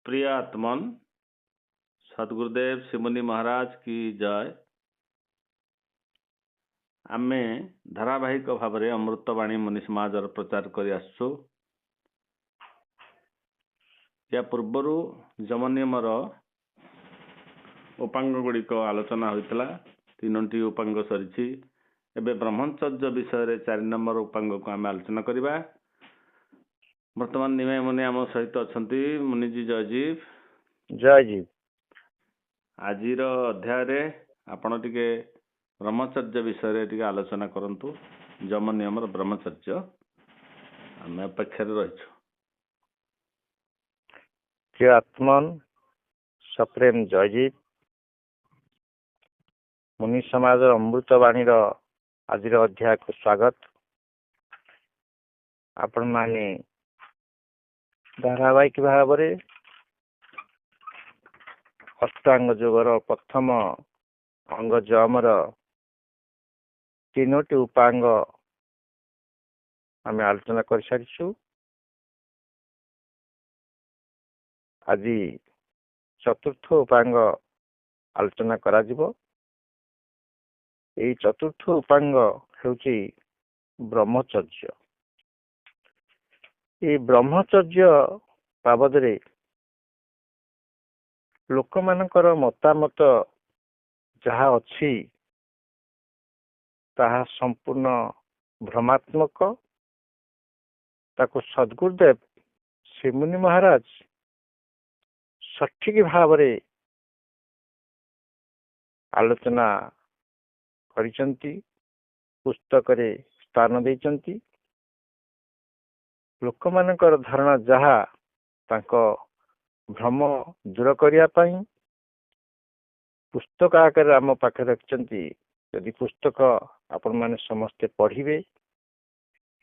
प्रिय आत्मन सद्गुरुदेव शिमुनि महाराज की जय। आमे धारावाहिक भाव में अमृतवाणी मुनि समाज प्रचार कर आसु। या पूर्वर जमनियमर उपांग गुड़िक आलोचना होता। 3टी उपांग सरी एवं ब्रह्मचर्य विषय 4 नंबर उपांग को आम आलोचना करवा। वर्तमान निमय मुनि आम सहित अच्छा मुनिजी जयजीव जयजीव। आज अध्याय आपण टिके ब्रह्मचर्य विषय टिके आलोचना करंतु। जम नियम ब्रह्मचर्य आम अपेक्षा रही। प्रिय आत्मन सप्रेम जयजीव, मुनि समाज अमृतवाणी आज अध्याय को स्वागत। आपण माने धारावाहिक भाव में अष्टांग योगर प्रथम अंग जमर 3टी उपांग आम आलोचना कर सारिछु। आज चतुर्थ उपांग आलोचना करा जिवो। एई चतुर्थ उपांग हेउची ब्रह्मचर्य। ये ब्रह्मचर्य बाबद रे लोक मानकर मतामत जहा अछि ताहा संपूर्ण भ्रमात्मक। ताको सद्गुरुदेव शिमुनि महाराज सठिक भाव रे आलोचना करिसंती, पुस्तक रे स्थान देइसंती। लोक मानकर धारणा जहा तांको भ्रम दूर करिया पई पुस्तक आकार आम पाखे रखिसंती। यदि पुस्तक आपण माने समस्ते पढ़िबे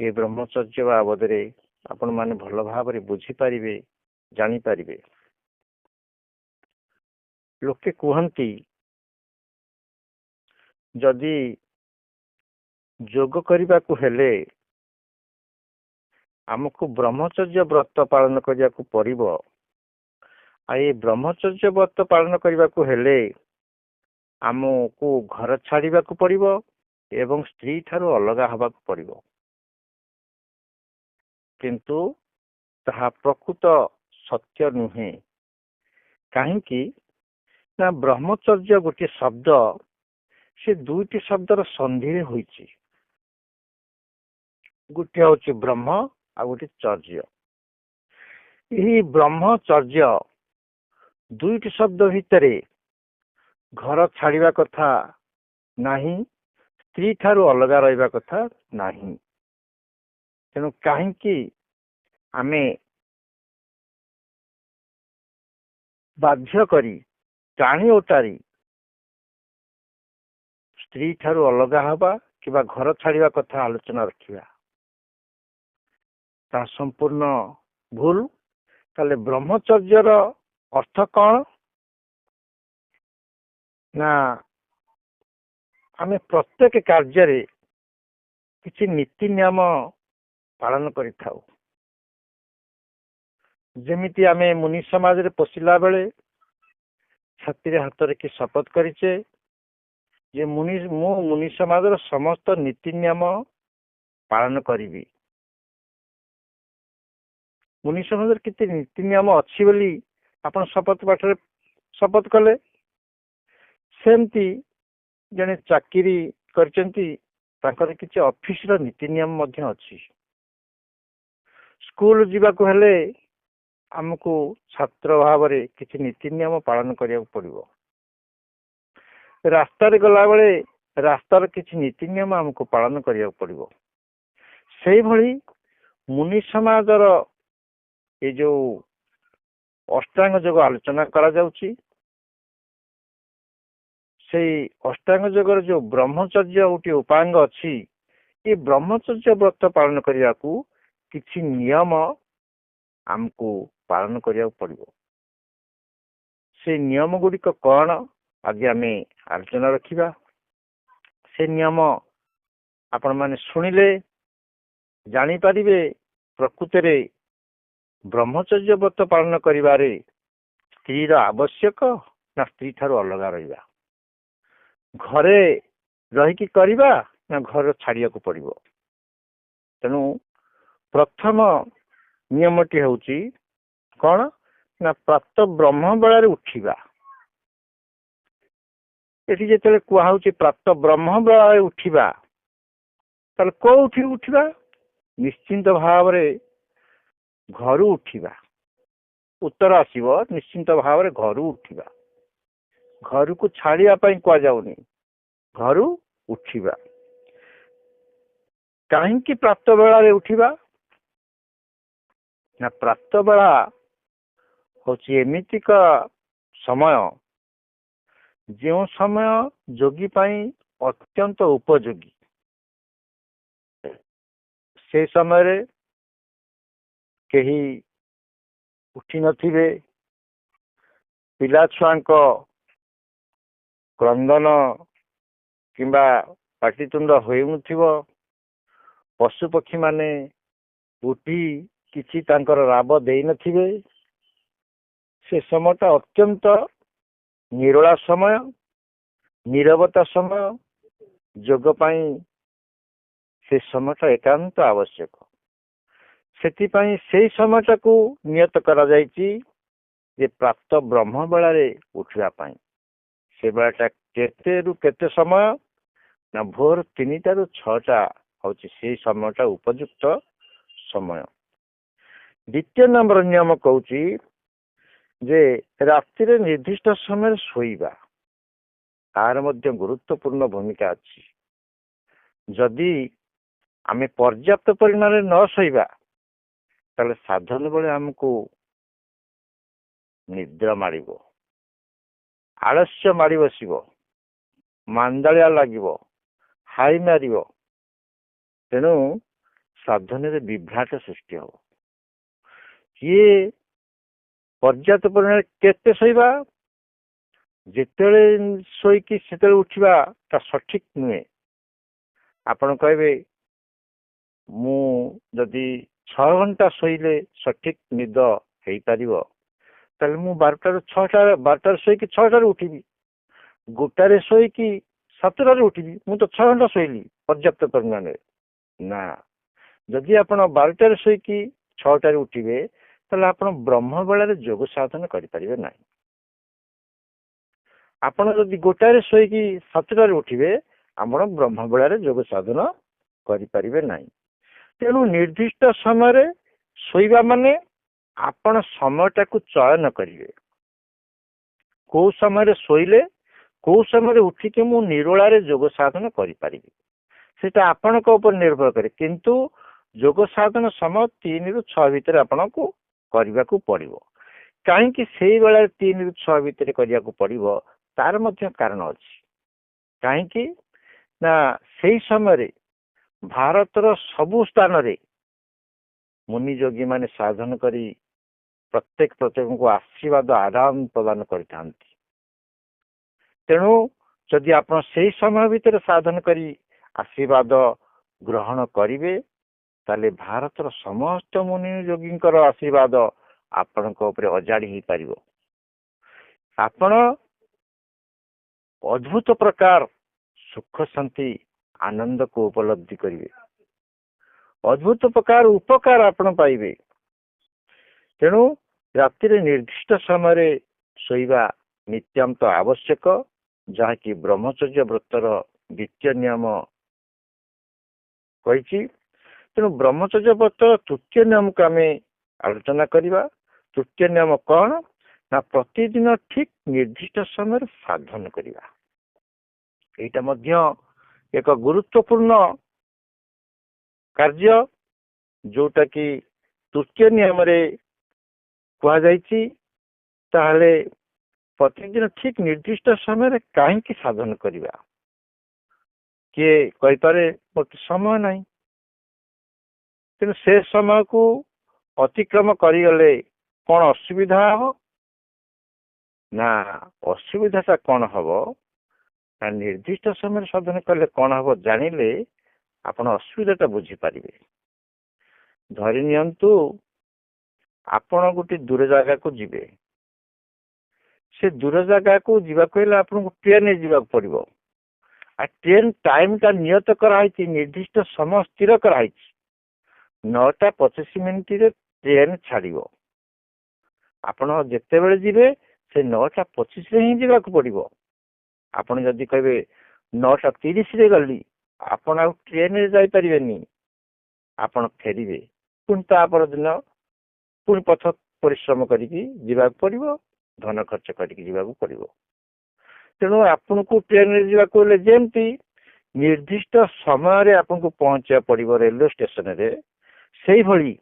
ये ब्रह्मचर्य बाबद रे आपण माने भल भाव रे बुझी पारिबे, जानि पारिबे। लोके कहंती जदि योग करिबा को हेले आमको ब्रह्मचर्य व्रत पालन करिया को पड़िबो। आ ये ब्रह्मचर्य व्रत पालन करिया को हेले आमको घर छाड़िबा को पड़िबो एवं स्त्री ठारू अलगा हबा को पड़िबो। किंतु ताहा प्रकृत सत्य नुहे। काहेकि ना ब्रह्मचर्य गोटे शब्द से 2टी शब्दर संधि रे होईची। गोटे होची ब्रह्म आ गोटे चर्य। यही ब्रह्मचर्य 2टी शब्द भितरे घर छाड़िबा कथा नाही, स्त्री ठारू अलगा रहिबा कथा नाही। तेणु काहेकि आमे बाध्य करी टाणी ओटारी स्त्री ठारू अलगा हबा किबा घर छाड़िबा कथा आलोचना रखिबा ता संपूर्ण भूल। ताले ब्रह्मचर्यर अर्थ कौन ना आमे प्रत्येक कार्य रे किछि नीति नियम पालन करि थाउ। जेमिति आमे मुनि समाज रे पसिला बेले छाती रे हाथ रे कि शपथ करिचे जे मुनि समाज समस्त नीति नियम पालन करिबी। मुनि समाज किति नीति नियम अछि बोली आपण शपथ पाठ रे शपथ कले। सेमती जने चाकरी करचंती ताकर किछि ऑफिस रो नीति नियम मध्य अछि। स्कूल जीवा को हेले हमको छात्र भाव रे किछि नीति नियम पालन करिया पड़िबो। रास्ता रे गला बेले रास्तार किछि नीति नियम हमको पालन करिया पड़िबो। सेही भली मुनि समाजर ये जो अष्टांग योग आलोचना करा जाउची से अष्टांग योगर जो ब्रह्मचर्य गोटे उपांग अछि ये ब्रह्मचर्य व्रत पालन करिया को किछि नियम हमको पालन करिया पड़िबो। से नियम गुड़िक कौन आज आमे आलोचना रखिबा। से नियम आपण माने सुनिले जानि पारिबे प्रकृति रे ब्रह्मचर्य व्रत पालन करिबारे ସ୍ତ୍ରୀର ଆବଶ୍ୟକ ନା ସ୍ତ୍ରୀ ଠାରୁ ଅଲଗା ରହିବା? ଘରେ ରହିକି କରିବା ନା ଘର ଛାଡିବାକୁ ପଡିବ? ତେଣୁ ପ୍ରଥମ ନିୟମଟି ହେଉଛି କଣ ନା ପ୍ରାପ୍ତ ବ୍ରହ୍ମ ବେଳାରେ ଉଠିବା। ଏଠି ଯେତେବେଳେ କୁହାହଉଛି ପ୍ରାପ୍ତ ବ୍ରହ୍ମ ବେଳାରେ ଉଠିବା, ତାହେଲେ କୋଉଠି ଉଠିବା? ନିଶ୍ଚିନ୍ତ ଭାବରେ ଘରୁ ଉଠିବା। ଉତ୍ତର ଆସିବ ନିଶ୍ଚିନ୍ତ ଭାବରେ ଘରୁ ଉଠିବା। ଘରକୁ ଛାଡିବା ପାଇଁ କୁହାଯାଉନି, ଘରୁ ଉଠିବା। କାହିଁକି ପ୍ରାପ୍ତ ବେଳାରେ ଉଠିବା? ନା ପ୍ରାପ୍ତ ବେଳା ହଉଛି ଏମିତିକ ସମୟ ଯେଉଁ ସମୟ ଯୋଗୀ ପାଇଁ ଅତ୍ୟନ୍ତ ଉପଯୋଗୀ। ସେ ସମୟରେ କେହି ଉଠି ନଥିବେ, ପିଲା ଛୁଆଙ୍କ କ୍ରନ୍ଦନ କିମ୍ବା ପାଟିତୁଣ୍ଡ ହେଉନଥିବ, ପଶୁପକ୍ଷୀ ମାନେ ଉଠି କିଛି ତାଙ୍କର ରାବ ଦେଇନଥିବେ। ସେ ସମୟଟା ଅତ୍ୟନ୍ତ ନିରୋଳା ସମୟ, ନୀରବତା ସମୟ। ଯୋଗ ପାଇଁ ସେ ସମୟଟା ଏକାନ୍ତ ଆବଶ୍ୟକ। ସେଥିପାଇଁ ସେଇ ସମୟଟାକୁ ନିୟତ କରାଯାଇଛି ଯେ ପ୍ରାପ୍ତ ବ୍ରହ୍ମ ବେଳାରେ ଉଠିବା ପାଇଁ। ସେ ବେଳାଟା କେତେରୁ କେତେ ସମୟ? ନା ଭୋର 3ଟାରୁ 6ଟା ହଉଛି ସେଇ ସମୟଟା ଉପଯୁକ୍ତ ସମୟ। ଦ୍ୱିତୀୟ ନମ୍ବର ନିୟମ କହୁଛି ଯେ ରାତିରେ ନିର୍ଦ୍ଦିଷ୍ଟ ସମୟରେ ଶୋଇବା। ତାର ମଧ୍ୟ ଗୁରୁତ୍ୱପୂର୍ଣ୍ଣ ଭୂମିକା ଅଛି। ଯଦି ଆମେ ପର୍ଯ୍ୟାପ୍ତ ପରିମାଣରେ ନ ଶୋଇବା, ତାହେଲେ ସାଧନ ବେଳେ ଆମକୁ ନିଦ୍ରା ମାଡ଼ିବ, ଆଳସ୍ୟ ମାଡ଼ି ବସିବ, ମାନ୍ଦାଳିଆ ଲାଗିବ, ହାଇ ମାରିବ। ତେଣୁ ସାଧନରେ ବିଭ୍ରାଟ ସୃଷ୍ଟି ହେବ। କିଏ ପର୍ଯ୍ୟାପ୍ତ ପରିମାଣରେ କେତେ ଶୋଇବା? ଯେତେବେଳେ ଶୋଇକି ସେତେବେଳେ ଉଠିବା ତା ସଠିକ ନୁହେଁ। ଆପଣ କହିବେ ମୁଁ ଯଦି 6 ଘଣ୍ଟା ଶୋଇଲେ ସଠିକ ନିଦ ହେଇପାରିବ, ତାହେଲେ ମୁଁ 12ଟାରେ ଶୋଇକି 6ଟାରେ ଉଠିବି। 1ଟାରେ ଶୋଇକି 7ଟାରେ ଉଠିବି। ମୁଁ ତ 6 ଘଣ୍ଟା ଶୋଇଲି ପର୍ଯ୍ୟାପ୍ତ ପରିମାଣରେ। ନା, ଯଦି ଆପଣ 12ଟାରେ ଶୋଇକି 6ଟାରେ ଉଠିବେ, ତାହେଲେ ଆପଣ ବ୍ରହ୍ମ ବେଳାରେ ଯୋଗ ସାଧନ କରିପାରିବେ ନାହିଁ। ଆପଣ ଯଦି 1ଟାରେ ଶୋଇକି 7ଟାରେ ଉଠିବେ, ଆପଣ ବ୍ରହ୍ମ ବେଳାରେ ଯୋଗ ସାଧନ କରିପାରିବେ ନାହିଁ। ତେଣୁ ନିର୍ଦ୍ଦିଷ୍ଟ ସମୟରେ ଶୋଇବା ମାନେ ଆପଣ ସମୟଟାକୁ ଚୟନ କରିବେ। କୋଉ ସମୟରେ ଶୋଇଲେ କୋଉ ସମୟରେ ଉଠିକି ମୁଁ ନିରୋଳାରେ ଯୋଗ ସାଧନ କରିପାରିବି, ସେଟା ଆପଣଙ୍କ ଉପରେ ନିର୍ଭର କରେ। କିନ୍ତୁ ଯୋଗ ସାଧନ ସମୟ 3ରୁ 6 ଭିତରେ ଆପଣଙ୍କୁ କରିବାକୁ ପଡିବ। କାହିଁକି ସେଇଭଳିଆ 3ରୁ 6 ଭିତରେ କରିବାକୁ ପଡିବ, ତାର ମଧ୍ୟ କାରଣ ଅଛି। କାହିଁକି ନା ସେଇ ସମୟରେ ଭାରତର ସବୁ ସ୍ଥାନରେ ମୁନି ଯୋଗୀ ମାନେ ସାଧନ କରି ପ୍ରତ୍ୟେକଙ୍କୁ ଆଶୀର୍ବାଦ ଆରାମ ପ୍ରଦାନ କରିଥାନ୍ତି। ତେଣୁ ଯଦି ଆପଣ ସେଇ ସମୟ ଭିତରେ ସାଧନ କରି ଆଶୀର୍ବାଦ ଗ୍ରହଣ କରିବେ, ତାହେଲେ ଭାରତର ସମସ୍ତ ମୁନି ଯୋଗୀଙ୍କର ଆଶୀର୍ବାଦ ଆପଣଙ୍କ ଉପରେ ଅଜାଡ଼ି ହେଇପାରିବ। ଆପଣ ଅଦ୍ଭୁତ ପ୍ରକାର ସୁଖ ଶାନ୍ତି ଆନନ୍ଦକୁ ଉପଲବ୍ଧି କରିବେ। ଅଦ୍ଭୁତ ପ୍ରକାର ଉପକାର ଆପଣ ପାଇବେ। ତେଣୁ ରାତିରେ ନିର୍ଦ୍ଦିଷ୍ଟ ସମୟରେ ଶୋଇବା ନିତ୍ୟାନ୍ତ ଆବଶ୍ୟକ, ଯାହାକି ବ୍ରହ୍ମଚର୍ଯ୍ୟ ବ୍ରତର ଦ୍ୱିତୀୟ ନିୟମ କହିଛି। ତେଣୁ ବ୍ରହ୍ମଚର୍ଯ୍ୟ ବ୍ରତର ତୃତୀୟ ନିୟମକୁ ଆମେ ଆଲୋଚନା କରିବା। ତୃତୀୟ ନିୟମ କଣ? ନା ପ୍ରତିଦିନ ଠିକ ନିର୍ଦ୍ଦିଷ୍ଟ ସମୟରେ ସାଧନ କରିବା। ଏଇଟା ମଧ୍ୟ ଏକ ଗୁରୁତ୍ୱପୂର୍ଣ୍ଣ କାର୍ଯ୍ୟ, ଯୋଉଟା କି ତୃତୀୟ ନିୟମରେ କୁହାଯାଇଛି। ତାହେଲେ ପ୍ରତିଦିନ ଠିକ ନିର୍ଦ୍ଦିଷ୍ଟ ସମୟରେ କାହିଁକି ସାଧନ କରିବା? କିଏ କହିପାରେ ମୋତେ ସମୟ ନାହିଁ। ତେଣୁ ସେ ସମୟକୁ ଅତିକ୍ରମ କରିଗଲେ କଣ ଅସୁବିଧା ହବ? ନା, ଅସୁବିଧାଟା କଣ ହବ ନା ନିର୍ଦ୍ଦିଷ୍ଟ ସମୟରେ ସାଧନ କଲେ କଣ ହବ ଜାଣିଲେ ଆପଣ ଅସୁବିଧାଟା ବୁଝିପାରିବେ। ଧରି ନିଅନ୍ତୁ ଆପଣ ଗୋଟେ ଦୂର ଜାଗାକୁ ଯିବେ, से दूर जगह को जीवाको हेले आपनको ट्रेन रे जीवाको पड़िबो आ ट्रेन टाइम टा नियत कराई निर्दिष्ट समय स्थिर कराई 9:25 रे ट्रेन छाड़िबो आपण जेते बेले जीवे से 9:25 रे ही जीवाको पड़िबो आपण जदी कहबे 9:30 रे गली आपण आ ट्रेन रे जाई परिबेनी आपण फेरिबे पुन ता पर दिन पुन पथ परिश्रम करिकी जीवाको पड़िबो धन खर्च करिकी जीवाको पड़िबो तेणु आपको ट्रेन रे जीवाको ले जेमती निर्दिष्ट समय रे आपको पहुंचा पड़िबो रेलवे स्टेशन रे सेही भली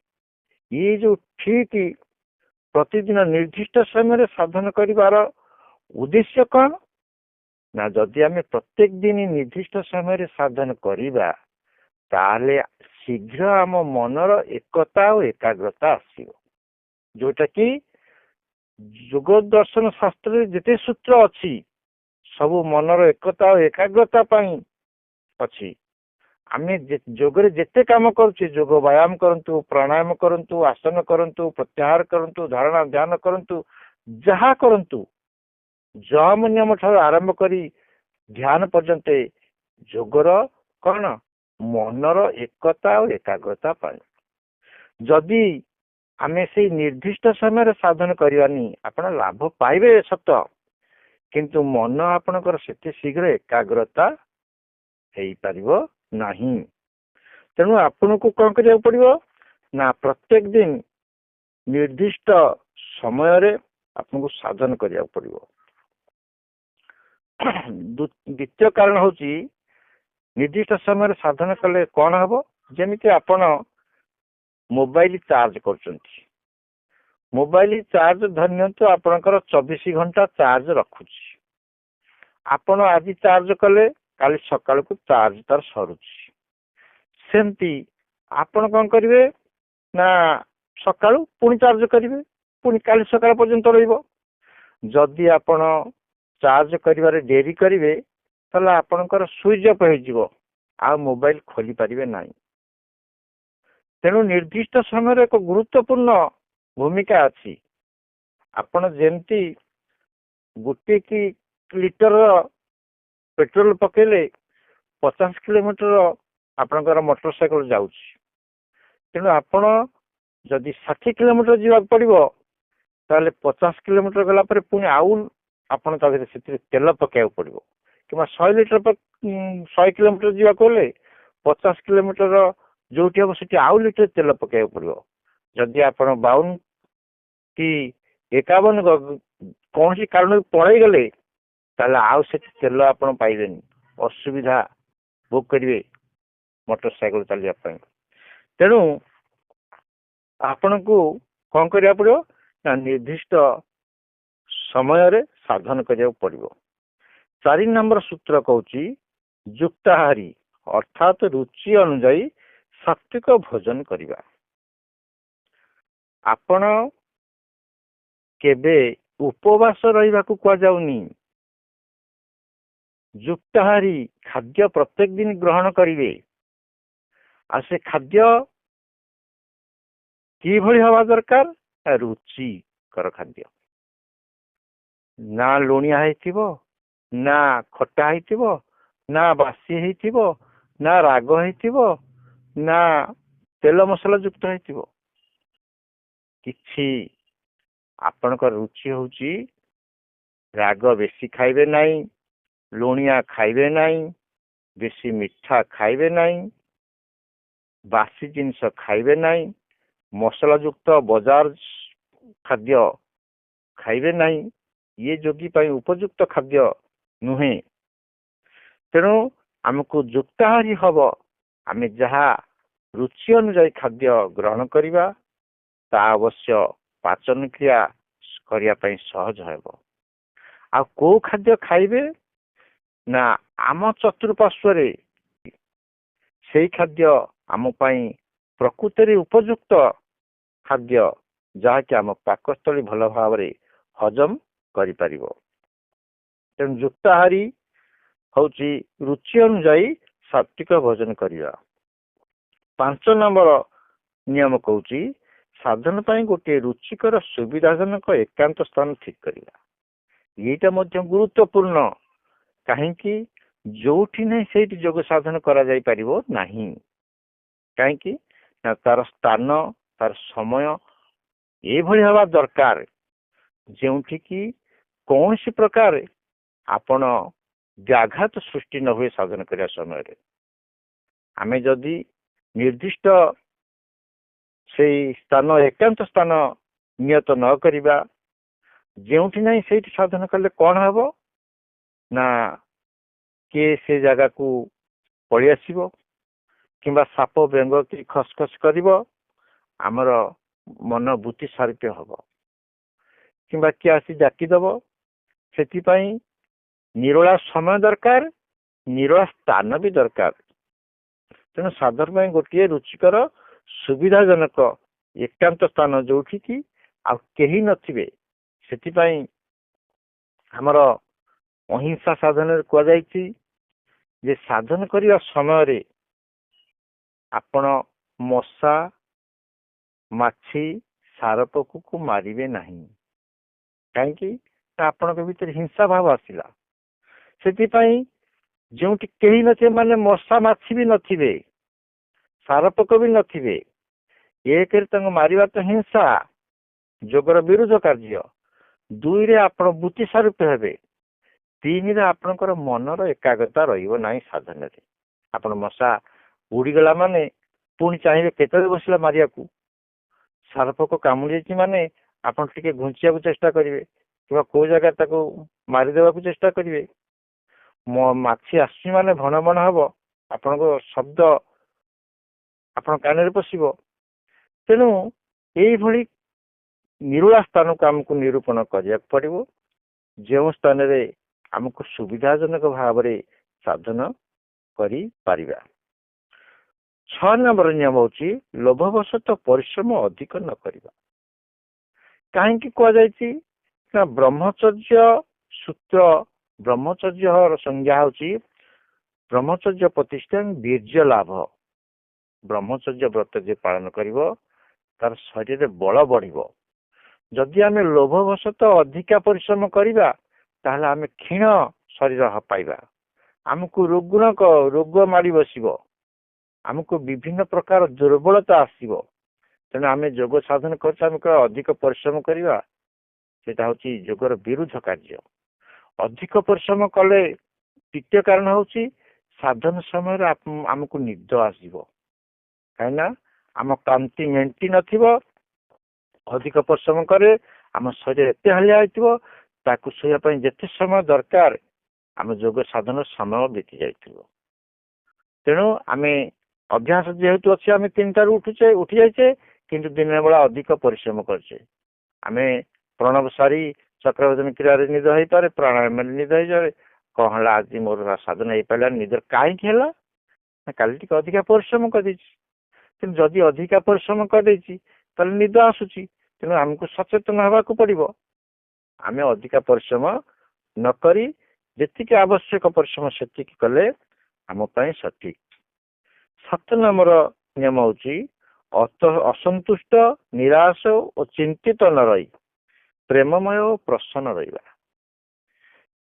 ये जो ठीक प्रतिदिन निर्दिष्ट समय साधन करिवार उद्देश्य कौन ना जदि आम प्रत्येक दिन निर्दिष्ट समय साधन करिबा ताले शीघ्र आम मनर एकता और एकाग्रता आसीबो जोटा कि योग दर्शन शास्त्र जिते सूत्र अच्छी सबु मनर एकता और एकाग्रता पाई अच्छी आम जोगरे जिते काम करुचे योग व्यायाम करंतु प्राणायाम करंतु आसन करंतु प्रत्याहार करंतु धारणा ध्यान करंतु जहा करंतु जम नियम ठार आरंभ करी ध्यान पर्यंत जोगर कौन मनर एकता और एकाग्रता पाई जदि आमे से निर्दिष्ट समय साधन करवानी आपण लाभ पाइबे सत किंतु मन आपणकर सेते शीघ्र एकाग्रता हेई परिबो नहीं तेणु आपण को कौन करिया पड़िबो ना प्रत्येक दिन निर्दिष्ट समय रे आपको साधन करिया पड़िबो द्वितीय कारण होची निर्दिष्ट समय साधन कले कौन हबो जेमिति आपण मोबाइल चार्ज करचंती मोबाइल चार्ज धन्यंतु आपणकर 24 घंटा चार्ज रखुची आपण आज चार्ज कले काली सकाळ को चार्ज तार सरुची सेमती आपण कौन करिवे ना सकाळू पुणी चार्ज करिवे पुणी काली सकाळ पर्यंत रहिबो जदि आपण चार्ज करिवारे देरी करिवे ताले आपणकर स्विच ऑफ हो जिवो आ मोबाइल खोली परिवे नाही तेणु निर्दिष्ट समय एक गुरुत्वपूर्ण भूमिका अच्छी आपण जेमती गोटे कि लिटर पेट्रोल पकेले 50 किलोमीटर आपणकर मोटरसाइकल जाउची तेणु आपण जदि 60 किलोमीटर जीवा पड़िबो ताले 50 किलोमीटर गला पर पुणी आउ आपण ता भीतर से तेल पकाइବାକୁ पड़िबो किमा 100 लिटर 100 किलोमीटर जीवा कोले 50 किलोमीटर जोटी हम सेठी आउ लिटर तेल पकाइବାକୁ पड़िबो जदि आपण 52 कि 51 कौन सी कारण पड़े गले ताले आउ से तेल आपण पाइबेनी असुविधा भोग करिवे मोटरसाइकल चलिया पई तेणु आपण को कौन करिया पड़िबो ना निर्दिष्ट समय रे साधन करिया पड़िबो 4 नंबर सूत्र कहूची युक्ताहारी अर्थात रुचि अनुसार सात्विक भोजन करिबा आपण केबे उपवास रहिबा को कुआ जाउनी युक्ताहारी खाद्य प्रत्येक दिन ग्रहण करिवे आ से खाद्य कि भली हवा दरकार रुचि कर खाद्य ना लुणिया हेतिबो ना खट्टा हेतिबो ना बासी हेतिबो ना राग हेतिबो ना तेल मसला युक्त हेतिबो किछि आपणकर रुचि होची राग बेसी खाइबे नहीं लुणिया खाइबे नहीं बेसी मिठा खाइबे नहीं बासी जिनस खाइबे नहीं मसला युक्त बाजार खाद्य खाइबे नहीं ये जोगी पाई उपयुक्त खाद्य नुहे तेणु आमको युक्ताहारी हब आम जहाँ रुचि अनुसार खाद्य ग्रहण करिबा ता अवश्य पाचन क्रिया करिया पई सहज हेबो आ को खाद्य खाइबे ना आम चतुर्पार्श्व रे से खाद्य आम पई प्रकृति उपयुक्त खाद्य जहाँ कि आम पाकस्थली भल भाव रे हजम करि परिबो तेणु युक्ताहारी हौची रुचि अनुसार सात्विक भोजन करिया 5 नंबर नियम कहूची साधन पाई गोटे रुचिकर सुविधाजनक एकांत स्थान ठीक करिया ଏଇଟା ମଧ୍ୟ ଗୁରୁତ୍ୱପୂର୍ଣ୍ଣ। କାହିଁକି? ଯୋଉଠି ନାହିଁ ସେଇଠି ଯୋଗ ସାଧନ କରାଯାଇପାରିବ ନାହିଁ। କାହିଁକି ନା ତାର ସ୍ଥାନ, ତାର ସମୟ ଏଭଳି ହେବା ଦରକାର ଯେଉଁଠିକି କୌଣସି ପ୍ରକାର ଆପଣ ବ୍ୟାଘାତ ସୃଷ୍ଟି ନ ହୁଏ ସାଧନ କରିବା ସମୟରେ। ଆମେ ଯଦି ନିର୍ଦ୍ଦିଷ୍ଟ ସେଇ ସ୍ଥାନ, ଏକାନ୍ତ ସ୍ଥାନ ନିୟତ ନ କରିବା, ଯେଉଁଠି ନାହିଁ ସେଇଠି ସାଧନ କଲେ କଣ ହେବ ନା କିଏ ସେ ଜାଗାକୁ ପଳେଇ ଆସିବ, କିମ୍ବା ସାପ ବେଙ୍ଗ କି ଖସଖସ କରିବ, ଆମର ମନ ବୃତ୍ତି ସାରୂପ୍ୟ ହବ, କିମ୍ବା କିଏ ଆସି ଡାକିଦବ। ସେଥିପାଇଁ ନିରୋଳା ସମୟ ଦରକାର, ନିରୋଳା ସ୍ଥାନ ବି ଦରକାର। ତେଣୁ ସାଧନ ପାଇଁ ଗୋଟିଏ ରୁଚିକର ସୁବିଧାଜନକ ଏକାନ୍ତ ସ୍ଥାନ ଯୋଉଠି କି ଆଉ କେହି ନଥିବେ। ସେଥିପାଇଁ ଆମର ଅହିଂସା ସାଧନରେ କୁହାଯାଇଛି ଯେ ସାଧନ କରିବା ସମୟରେ ଆପଣ ମଶା, ମାଛି, ସାରପୋକକୁ ମାରିବେ ନାହିଁ। କାହିଁକି ନା ଆପଣଙ୍କ ଭିତରେ ହିଂସା ଭାବ ଆସିଲା। ସେଥିପାଇଁ ଯେଉଁଠି କେହି ନଥିବେ, ମାନେ ମଶା ମାଛି ବି ନଥିବେ, ସାରପୋକ ବି ନଥିବେ, ଏକରେ ତାଙ୍କୁ ମାରିବା ତ ହିଂସା, ଯୋଗର ବିରୁଦ୍ଧ କାର୍ଯ୍ୟ। ଦୁଇରେ ଆପଣ ବୃତ୍ତି ସ୍ୱରୂପ ହେବେ। ତିନିରେ ଆପଣଙ୍କର ମନର ଏକାଗ୍ରତା ରହିବ ନାହିଁ ସାଧନରେ। ଆପଣ ମଶା ଉଡ଼ିଗଲା ମାନେ ପୁଣି ଚାହିଁବେ କେତେବେଳେ ବସିଲା ମାରିବାକୁ। ସାରପୋକ କାମୁଡ଼ି ଯାଇଛି ମାନେ ଆପଣ ଟିକେ ଘୁଞ୍ଚିବାକୁ ଚେଷ୍ଟା କରିବେ, କିମ୍ବା କୋଉ ଜାଗାରେ ତାକୁ ମାରିଦେବାକୁ ଚେଷ୍ଟା କରିବେ। ମାଛି ଆସୁଛି ମାନେ ଭଣ ଭଣ ହବ, ଆପଣଙ୍କ ଶବ୍ଦ ଆପଣ କାନରେ ପଶିବ। ତେଣୁ ଏଇଭଳି ନିରୋଳା ସ୍ଥାନକୁ ଆମକୁ ନିରୂପଣ କରିବାକୁ ପଡ଼ିବ, ଯେଉଁ ସ୍ଥାନରେ ଆମକୁ ସୁବିଧାଜନକ ଭାବରେ ସାଧନ କରିପାରିବା। 6 ନମ୍ବର ନିୟମ ହେଉଛି ଲୋଭବଶତଃ ପରିଶ୍ରମ ଅଧିକ ନ କରିବା। କାହିଁକି କୁହାଯାଇଛି ନା ବ୍ରହ୍ମଚର୍ଯ୍ୟ ସୂତ୍ର, ବ୍ରହ୍ମଚର୍ଯ୍ୟର ସଂଜ୍ଞା ହେଉଛି ବ୍ରହ୍ମଚର୍ଯ୍ୟ ପ୍ରତିଷ୍ଠା ବୀର୍ଯ୍ୟ ଲାଭ। ବ୍ରହ୍ମଚର୍ଯ୍ୟ ବ୍ରତ ଯିଏ ପାଳନ କରିବ ତାର ଶରୀରରେ ବଳ ବଢିବ। ଯଦି ଆମେ ଲୋଭବଶତଃ ଅଧିକା ପରିଶ୍ରମ କରିବା ତାହେଲେ ଆମେ କ୍ଷୀଣ ଶରୀର ପାଇବା। ଆମକୁ ରୋଗ ମାଡ଼ି ବସିବ, ଆମକୁ ବିଭିନ୍ନ ପ୍ରକାର ଦୁର୍ବଳତା ଆସିବ। ତେଣୁ ଆମେ ଯୋଗ ସାଧନ କରୁଛେ, ଆମେ ଅଧିକ ପରିଶ୍ରମ କରିବା, ସେଇଟା ହେଉଛି ଯୋଗର ବିରୁଦ୍ଧ କାର୍ଯ୍ୟ। ଅଧିକ ପରିଶ୍ରମ କଲେ ଦ୍ୱିତୀୟ କାରଣ ହେଉଛି ସାଧନ ସମୟରେ ଆମକୁ ନିଦ ଆସିବ। କାହିଁକିନା ଆମ କାନ୍ତି ମେଣ୍ଟି ନଥିବ। ଅଧିକ ପରିଶ୍ରମ କରେ ଆମ ଶରୀର ଏତେ ହାଲିଆ ହେଇଥିବ, ତାକୁ ଶୋଇବା ପାଇଁ ଯେତେ ସମୟ ଦରକାର ଆମ ଯୋଗ ସାଧନ ସମୟ ବିତି ଯାଇଥିବ। ତେଣୁ ଆମେ ଅଭ୍ୟାସ ଯେହେତୁ ଅଛି, ଆମେ 3ଟାରୁ ଉଠି ଯାଇଛେ, କିନ୍ତୁ ଦିନ ବେଳା ଅଧିକ ପରିଶ୍ରମ କରୁଛେ। ଆମେ ପ୍ରଣବ ସାରି ଚକ୍ରବର୍ତ୍ତୀ କ୍ରିୟାରେ ନିଦ ହେଇପାରେ, ପ୍ରାଣାୟାମରେ ନିଦ ହେଇଯାଏ। କଣ ହେଲା ଆଜି ମୋର ସାଧନ ହେଇପାରିଲାନି, ନିଦ କାହିଁକି ହେଲା ନା କାଲି ଟିକେ ଅଧିକା ପରିଶ୍ରମ କରିଦେଇଛି। କିନ୍ତୁ ଯଦି ଅଧିକା ପରିଶ୍ରମ କରିଦେଇଛି ତାହେଲେ ନିଦ ଆସୁଛି। ତେଣୁ ଆମକୁ ସଚେତନ ହେବାକୁ ପଡ଼ିବ। ଆମେ ଅଧିକା ପରିଶ୍ରମ ନ କରି ଯେତିକି ଆବଶ୍ୟକ ପରିଶ୍ରମ ସେତିକି କଲେ ଆମ ପାଇଁ ସଠିକ। 7 ନମ୍ବର ନିୟମ ହେଉଛି ଅସନ୍ତୁଷ୍ଟ, ନିରାଶ ଓ ଚିନ୍ତିତ ନ ରହି ପ୍ରେମମୟ ଓ ପ୍ରସନ୍ନ ରହିବା।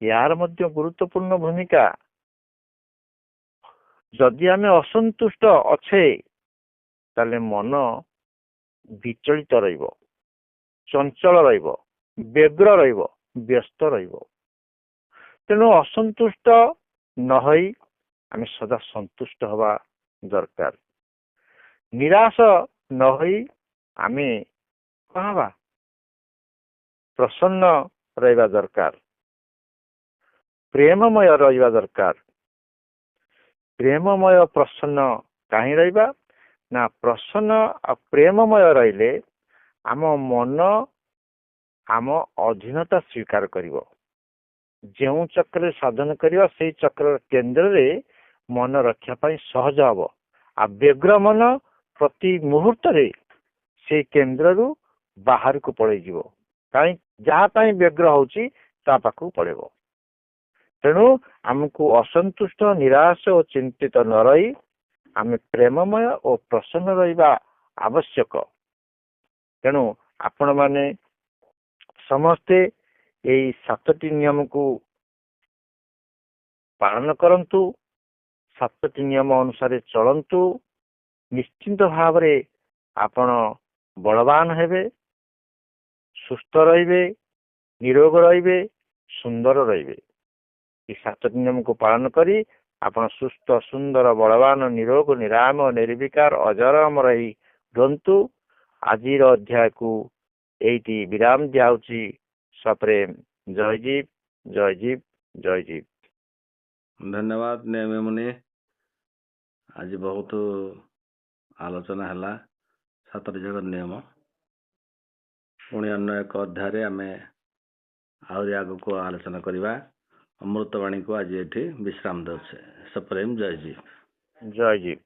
ଏହାର ମଧ୍ୟ ଗୁରୁତ୍ୱପୂର୍ଣ୍ଣ ଭୂମିକା। ଯଦି ଆମେ ଅସନ୍ତୁଷ୍ଟ ଅଛେ ତାହେଲେ ମନ ବିଚଳିତ ରହିବ, ଚଞ୍ଚଳ ରହିବ, ବ୍ୟଗ୍ର ରହିବ, ବ୍ୟସ୍ତ ରହିବ। ତେଣୁ ଅସନ୍ତୁଷ୍ଟ ନ ହୋଇ ଆମେ ସଦା ସନ୍ତୁଷ୍ଟ ହେବା ଦରକାର। ନିରାଶ ନ ହୋଇ ଆମେ କଣ ହେବା? ପ୍ରସନ୍ନ ରହିବା ଦରକାର, ପ୍ରେମମୟ ରହିବା ଦରକାର। ପ୍ରେମମୟ ପ୍ରସନ୍ନ କାହିଁ ରହିବା ନା ପ୍ରସନ୍ନ ଆଉ ପ୍ରେମମୟ ରହିଲେ ଆମ ମନ ଆମ ଅଧୀନତା ସ୍ୱୀକାର କରିବ। ଯେଉଁ ଚକ୍ରରେ ସାଧନ କରିବା ସେଇ ଚକ୍ରର କେନ୍ଦ୍ରରେ ମନ ରଖିବା ପାଇଁ ସହଜ ହବ। ଆଉ ବ୍ୟଗ୍ର ମନ ପ୍ରତି ମୁହୂର୍ତ୍ତରେ ସେଇ କେନ୍ଦ୍ରରୁ ବାହାରକୁ ପଳେଇଯିବ। କାହିଁ ଯାହା ପାଇଁ ବ୍ୟଗ୍ର ହଉଛି ତା ପାଖକୁ ପଳେଇବ। ତେଣୁ ଆମକୁ ଅସନ୍ତୁଷ୍ଟ, ନିରାଶ ଓ ଚିନ୍ତିତ ନ ରହି ଆମେ ପ୍ରେମମୟ ଓ ପ୍ରସନ୍ନ ରହିବା ଆବଶ୍ୟକ। ତେଣୁ ଆପଣମାନେ ସମସ୍ତେ ଏଇ 7ଟି ନିୟମକୁ ପାଳନ କରନ୍ତୁ, 7ଟି ନିୟମ ଅନୁସାରେ ଚଳନ୍ତୁ। ନିଶ୍ଚିନ୍ତ ଭାବରେ ଆପଣ ବଳବାନ ହେବେ, ସୁସ୍ଥ ରହିବେ, ନିରୋଗ ରହିବେ, ସୁନ୍ଦର ରହିବେ। এই 7ଟି ନିୟମକୁ ପାଳନ କରି ଆପଣ ସୁସ୍ଥ, ସୁନ୍ଦର, ବଳବାନ, ନିରୋଗ, ନିରାମ, ନିର୍ବିକାର, ଅଜର ଅମର ହେଇ ରୁହନ୍ତୁ। ଆଜିର ଅଧ୍ୟାୟକୁ ଏଇଠି ବିରାମ ଦିଆହଉଛି। ସପ୍ରେମ ଜୟ ଜୀବ, ଜୟ ଜୀବ, ଜୟ ଜୀବ। ଧନ୍ୟବାଦ ନିୟମ ମୁନି। ଆଜି ବହୁତ ଆଲୋଚନା ହେଲା 7ଟି ଯାକ ନିୟମ। ପୁଣି ଅନ୍ୟ ଏକ ଅଧ୍ୟାୟରେ ଆମେ ଆହୁରି ଆଗକୁ ଆଲୋଚନା କରିବା। ଅମୃତବାଣୀକୁ ଆଜି ଏଠି ବିଶ୍ରାମ ଦେଉଛେ। ସପ୍ରେମ ଜୟ ଜୀବ। ଜୟ ଜୀବ।